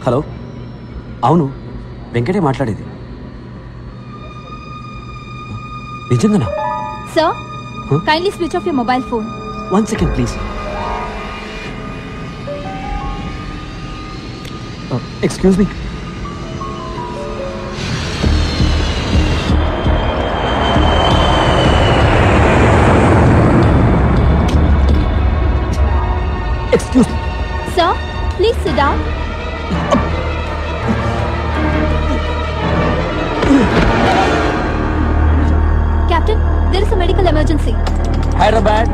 Hello, అవును వెంకటే మాట్లాడేది. నిజంగానా? Sir, kindly switch off your mobile phone. 1 second please. Excuse me. Excuse me. Sir, please sit down. Captain, there is a medical emergency. Hyderabad,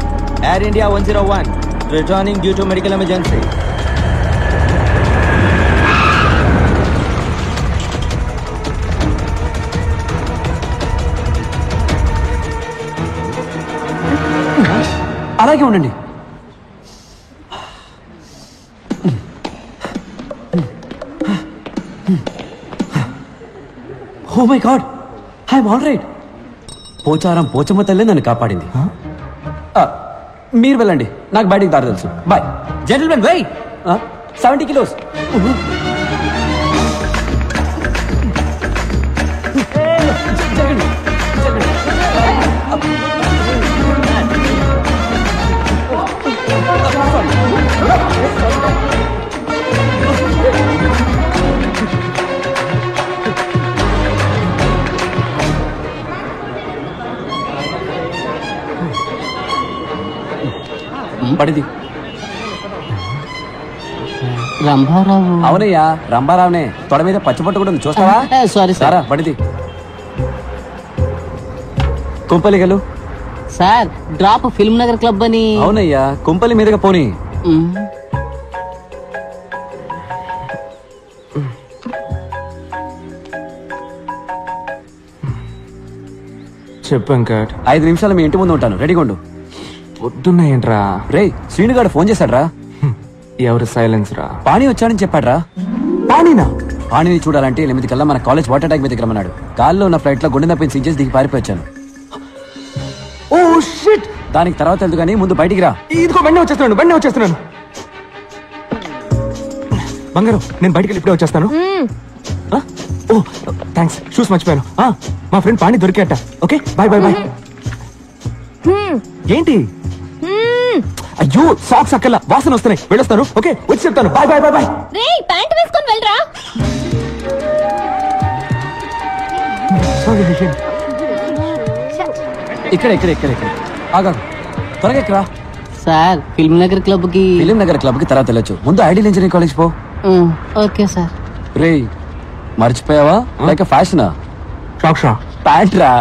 Air India 101, returning due to medical emergency. అలాగే ఉండండి. Oh my god, I'm all right. Pocharam Pochamma తల్లే నన్ను కాపాడింది. మీరు వెళ్ళండి, నాకు బయటికి దారి తెలుసు. బాయ్. Gentlemen wait. 70 kilos. పడిది. రంభారావు. అవునయ్యా, రంభారావునే. తొడ మీద పచ్చిపట్టు కూడా ఉంది, చూస్తావా? సారీ సారా పడిది. కుంపలిగలు sir, drop Film Nagar club అని. అవునయ్యా, కుంపలి మీదుగా పోనీ. చెప్పు వెంకట్. 5 నిమిషాలు మీ ఇంటి ముందు ఉంటాను, రెడీగా ఉండు. పొద్దున్నాయంట్రా. రే, శ్రీనుగాడు ఫోన్ చేశాడ్రా. ఎవరు సైలెన్స్ రా? పాణి వచ్చాడని చెప్పాడ్రా. పాణినా? పాణిని చూడాలంటే 8 కల్లా మన కాలేజ్ వాటర్ ట్యాంక్ మీద రమ్మన్నాడు. కాల్లో ఉన్న ఫ్లైట్ లో గుండె నొప్పిని సీజెస్ దిగి పారిపోయాను. Oh shit. దానికి తర్వాత తెలుదు కానీ ముందు బయటికి రా. ఇదిగో బండి వచ్చేస్తున్నాను. బంగారం, నేను బయటికి వెళ్ళి ఇప్పుడే వచ్చేస్తాను. ఓ థ్యాంక్స్, షూస్ మర్చిపోయాను. మా ఫ్రెండ్ పాణి దొరికేట. Okay, bye bye bye. ఏంటి? అయ్యో, సాక్స్ అక్కల వాసన వస్తున్నాయి, వెళ్ళొస్తాను. ఓకే, వచ్చి చెప్తాను. Bye bye bye bye. రేయ్, ప్యాంట్ వేసుకొని వెళ్ళరా. ఇక్కడ ఆగా, త్వరగా ఎక్కరా. సార్, ఫిల్మ్ నగర్ క్లబ్ కి. ఫిలిం నగర్ క్లబ్ కి తర్వాత వెళ్ళొచ్చు, ముందు ఐడియల్ ఇంజనీరింగ్ కాలేజ్ పో. Okay sir. రే, మర్చిపోయావా? లేక ఫ్యాషనా? సాక్షా ప్యాంట్ రా.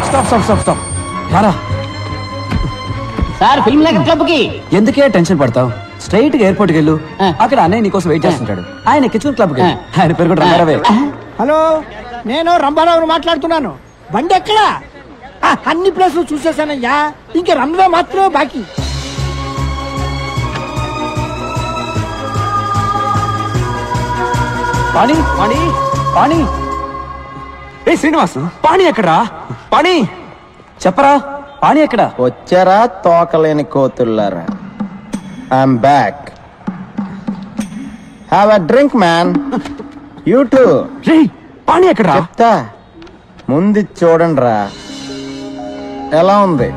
స్టాప్. రారా. సార్, ఫిల్మ్ నగర్ క్లబ్ కి. ఎందుకే టెన్షన్ పడతావు? స్ట్రైట్ గా ఎయిర్పోర్ట్ కి వెళ్ళు, అక్కడ అన్నయ్య నీకోసం వెయిట్ చేస్తుంటాడు. ఆయన ఎక్కించుకుని క్లబ్ కి. ఆయన పేరు కూడా రంగారావే. హలో, నేను రంభారావుని మాట్లాడుతున్నాను. బండి ఎక్కడా? అన్ని ప్లేసులు చూసేసానయ్యా, ఇంక రన్వే మాత్రమే బాకీ. పాణి. ఏ శ్రీనివాస్, పాణి ఎక్కడా? పాణి చెప్పరా, పాణి ఎక్కడ? వచ్చారా తోకలేని కోతుల్లారా? I'm back. Have a drink man. You too. రే, పాణి ఎక్కడా? చెప్తా, ముందు చూడండి రా. ఎలా ఉంది?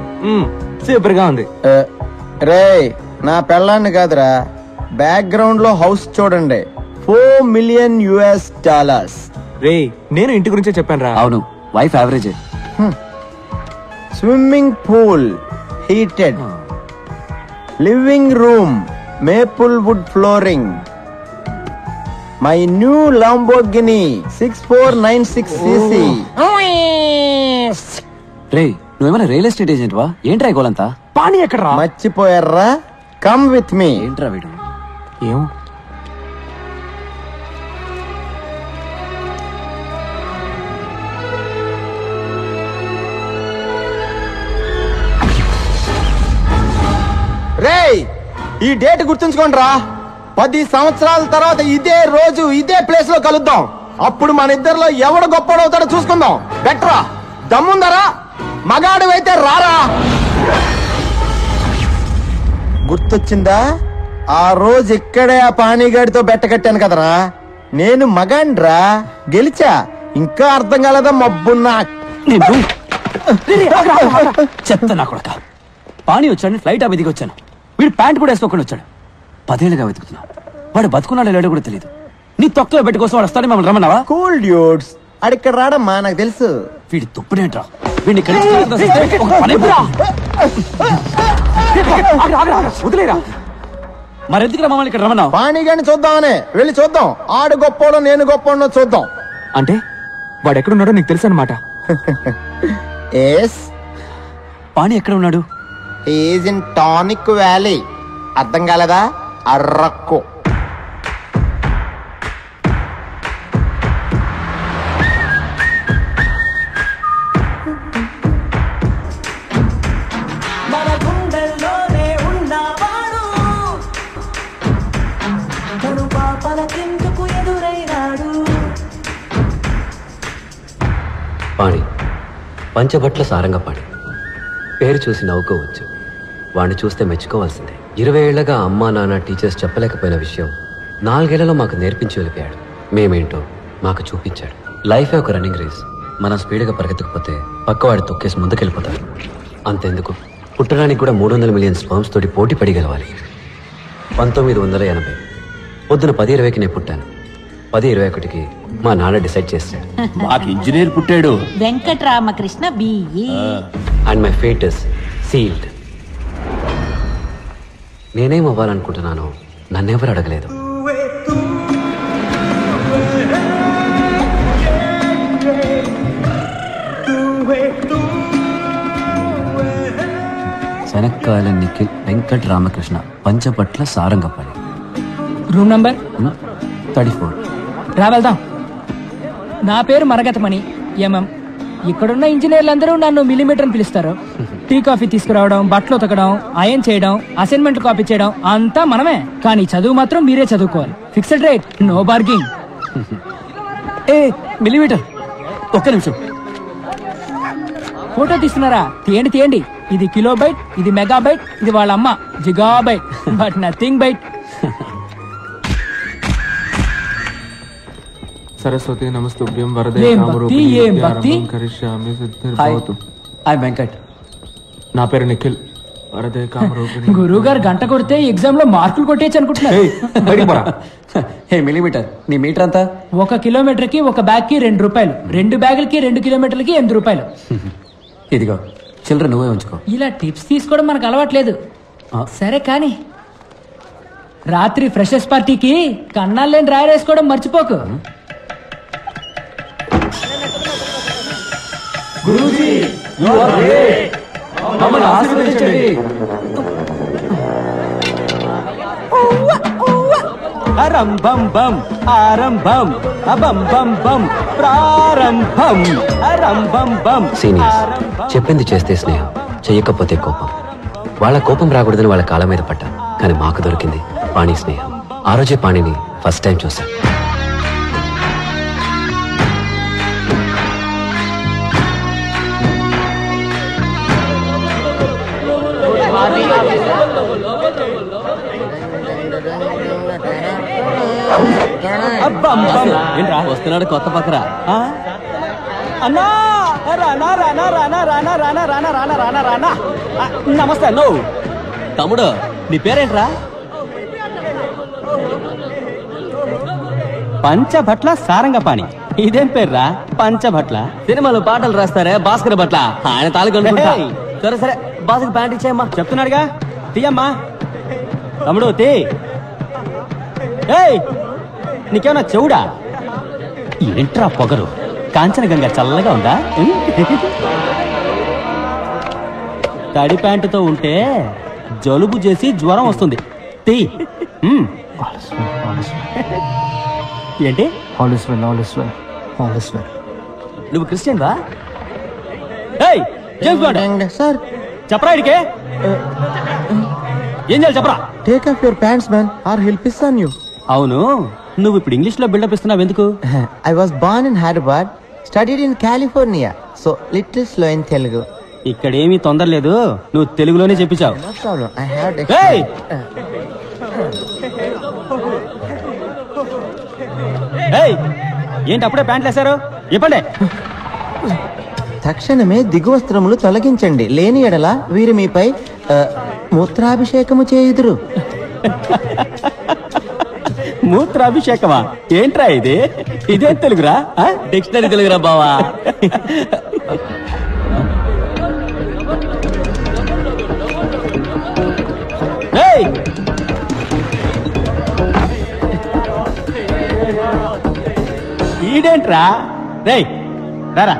సూపర్ గా ఉంది. రే, నా పెళ్ళాన్ని కాదురా, బ్యాక్గ్రౌండ్ లో హౌస్ చూడండి. $4 million. రే, నేను ఇంటి గురించే చెప్పాను రా. అవును, wife average. Swimming pool heated, living room maple wood flooring, my new Lamborghini 6496cc. రే, నువ్వేమైనా రియల్ ఎస్టేట్ ఏజెంట్ వా? ఏంట్రా గోలంతా? పాణి ఎక్కడా? మర్చిపోయారా? Come with me. ఏంట్రా వీడు? ఏం రేయ్, ఈ డేట్ గుర్తుంచుకోండి రా. 10 సంవత్సరాల తర్వాత ఇదే రోజు ఇదే ప్లేస్ లో కలుద్దాం. అప్పుడు మన ఇద్దరిలో ఎవడు గొప్పడవుతాడో చూసుకుందాం. బెటరా దమ్ముందరా మగాడివైతే రారా. గుర్తొచ్చిందా? ఆ రోజు ఇక్కడే ఆ పానీగాడితో బెట్ట కట్టాను కదరా. నేను మగాండ్రా, గెలిచా. ఇంకా అర్థం కాలేదా మబ్బున్నా? చెత్త నా కొడక. పానీ వచ్చాడని ఫ్లైట్ ఆ మీదికి వచ్చాను. వీడు ప్యాంట్ కూడా వేసుకోకుండా వచ్చాడు. 10 ఏళ్ళుగా వెతుకుతున్నా. వాడు బతుకున్నాడో లేడో కూడా తెలియదు. నీ తొక్కలో పెట్టి కోసం వాడు వస్తాడని మమ్మల్ని రమ్మన్నావా? కూల్ డ్యూడ్స్, అడిక్కడ రాడమ్మా, నాకు తెలుసు. వీడి తుప్పుడేంట్రా? వీడిని వదిలేరా. మరెందుకు మమ్మల్ని ఇక్కడ రమ్మన్నావు? పానీగాడిని చూద్దామనే. వెళ్ళి చూద్దాం. ఆడు గొప్పోడో నేను గొప్పోడో చూద్దాం. అంటే వాడు ఎక్కడున్నాడో నీకు తెలుసు అనమాట. పానీ ఎక్కడ ఉన్నాడు? Is in tonic valley. అర్థం కాలేదా? అర్రక్కు. పాణి పంచబట్ల సారంగపాణి. పేరు చూసి నవ్వుకోవచ్చు, వాడిని చూస్తే మెచ్చుకోవాల్సిందే. 20 ఏళ్లగా అమ్మా నాన్న టీచర్స్ చెప్పలేకపోయిన విషయం 4 ఏళ్లలో మాకు నేర్పించి వెళ్ళిపోయాడు. మేమేంటో మాకు చూపించాడు. లైఫే ఒక రన్నింగ్ రేస్. మనం స్పీడ్గా పరిగెత్తకపోతే పక్కవాడి తొక్కేసి ముందుకెళ్ళిపోతాడు. అంతెందుకు, పుట్టడానికి కూడా 300 మిలియన్ స్పర్మ్స్ తోటి పోటీ పడి గెలవాలి. 1980 పొద్దున 10:20కి నేను పుట్టాను. 10:21కి మా నాన్న డిసైడ్ చేశాడు. మాకు ఇంజనీర్ పుట్టాడు. Venkataramakrishna BE. And my fate is sealed. నేనేం అవ్వాలనుకుంటున్నానో నన్నెవరు అడగలేదు. శనక్కాయల నిఖిల్ వెంకట్ రామకృష్ణ పంచపట్ల సారంగపాణి. Room number 34. రా వెళ్దాం. నా పేరు మరగతమణి ఎంఎం. ఇక్కడున్న ఇంజనీర్లందరూ నన్ను మిల్లీమీటర్ అని పిలుస్తారు. టీ కాఫీ తీసుకురావడం, బట్టలు ఉతకడం, అయన్ చేయడం, అసైన్మెంట్ కాపీ చేయడం అంతా మనమే. కానీ చదువు మాత్రం మీరే చదువుకోవాలి. Fixed rate, no bargaining. A millimeter, ఒక్క నిమిషం. ఫోటో తీస్తున్నారా? తీయండి తీయండి. ఇది కిలోబైట్, ఇది మెగాబైట్, ఇది వాళ్ళ అమ్మ gigabyte, but nothing byte. Saraswati నమస్తుభ్యం వరదే ఏం భక్తి. కరిష్యామి హాయ్, ఐ వెంకట్. నా పేరు నిఖిల్. వరదే కామరూపిణి. గురువు గారు గంట కొడితే ఎగ్జామ్ లో మార్కులు కొట్టేయచ్చు అనుకుంటున్నారు. హే మిల్లీమీటర్, నీ మీటర్ అంతా? 1 కిలోమీటర్ కి 1 బ్యాగ్ కి 2 రూపాయలు. 2 బ్యాగులకి 2 కిలోమీటర్లకి 8 రూపాయలు. ఇదిగో చిల్లర నువ్వే ఉంచుకో. ఇలా టిప్స్ తీసుకోవడం మనకు అలవాట్లేదు. సరే కానీ రాత్రి ఫ్రెషర్స్ పార్టీకి కన్నాలు లేని డ్రైవర్ వేసుకోవడం మర్చిపోకు. Guruji, you are great. మమ్మల్ని ఆశీర్వదించండి. అరంభం బం ఆరంభం అబం బం బం ప్రారంభం అరంభం బం. సీనియర్స్, చెప్పింది చేస్తే స్నేహం, చెయ్యకపోతే కోపం. వాళ్ళ కోపం రాకూడదని వాళ్ళ కాళ్ళ మీద పడ్డా. కానీ మాకు దొరికింది పాణి స్నేహం. ఆ రోజే పాణిని ఫస్ట్ టైం చూశాను. వస్తున్నాడు కొత్త పక్కరా. అన్నా రానా రానా రానా రానా రానా రానా రానా రానా రానా. నమస్తే అన్నో. తమ్ముడు, నీ పేరేంట్రా? పంచభట్ల సారంగపాణి. ఇదేం పేర్రా పంచభట్ల? సినిమాలో పాటలు రాస్తారే భాస్కర్ భట్ల, ఆయన తాలూకా. సరే సరే, బాస్కి ప్యాంట్ ఇచ్చేయమ్మా. చెప్తున్నాడుగా, తీయమ్మా. తమ్ముడు తీ. ఏయ్, నీకేమన్నా చెవుడా? ఏంట్రా పొగరు? కాంచనగంగ చల్లగా ఉందా? తడి ప్యాంటుతో ఉంటే జలుబు చేసి జ్వరం వస్తుంది. తీ. ఏంటి? నువ్వు క్రిస్టియన్ వా? ఏయ్ జేమ్స్ బాండ్ సార్, చెప్పరా ఇడికే? ఏం చేయాలి చెప్పరా? Take off your pants man, or help ఇస్తాను యూ. అవును, నువ్వు ఇప్పుడు ఇంగ్లీష్ లో బిల్డప్ ఇస్తున్నావు ఎందుకు? I was born in Hyderabad, studied in California, so little slow in Telugu. ఇక్కడేమీ తొందర లేదు, నువ్వు తెలుగులోనే చెప్పించావు. No problem. I had ఏయ్! ఏయ్! ఏంటి అప్పుడే ప్యాంట్లు వేశారు? ఇప్పండి. తక్షణమే దిగువస్త్రములు తొలగించండి, లేని ఎడల వీరు మీపై మూత్రాభిషేకము చేయుదురు. మూత్రాభిషేకమా? ఏంట్రా ఇది? ఇదేం తెలుగురా? డిక్షనరీ తెలుగురా బావా. ఏయ్! ఈడేంట్రా? రేయ్ రారా,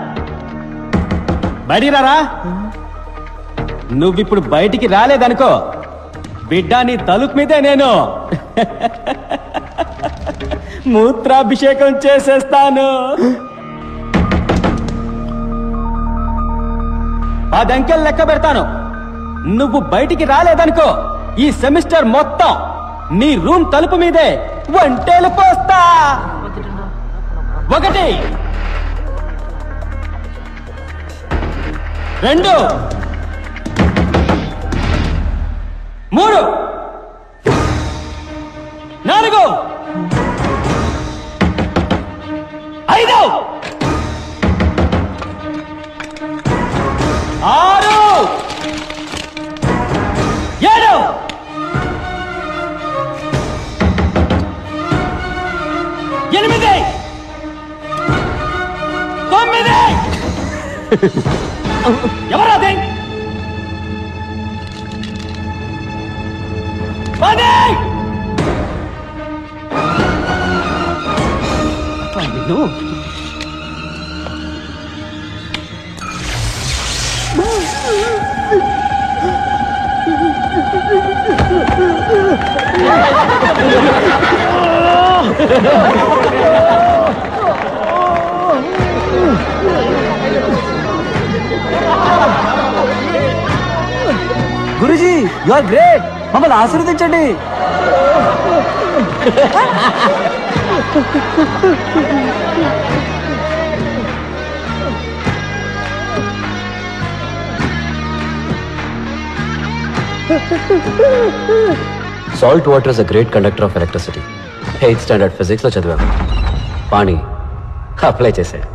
బయటికి రారా. నువ్విప్పుడు బయటికి రాలేదనుకో, బిడ్డ నీ తలుపు మీదే నేను మూత్రాభిషేకం చేసేస్తాను. 10 అంకెలు లెక్క పెడతాను. నువ్వు బయటికి రాలేదనుకో, ఈ సెమిస్టర్ మొత్తం నీ రూమ్ తలుపు మీదే వంటేలు పోస్తా. 1 2 3 4 5 6 7 8 9 ఎవరాది? 10 గురుజీ, యు ఆర్ గ్రేట్. మమ్మల్ని ఆశీర్వదించండి. Salt water is a great conductor of electricity. 8th standard physics లో చదివాము. పాణి అప్లై చేశాడు.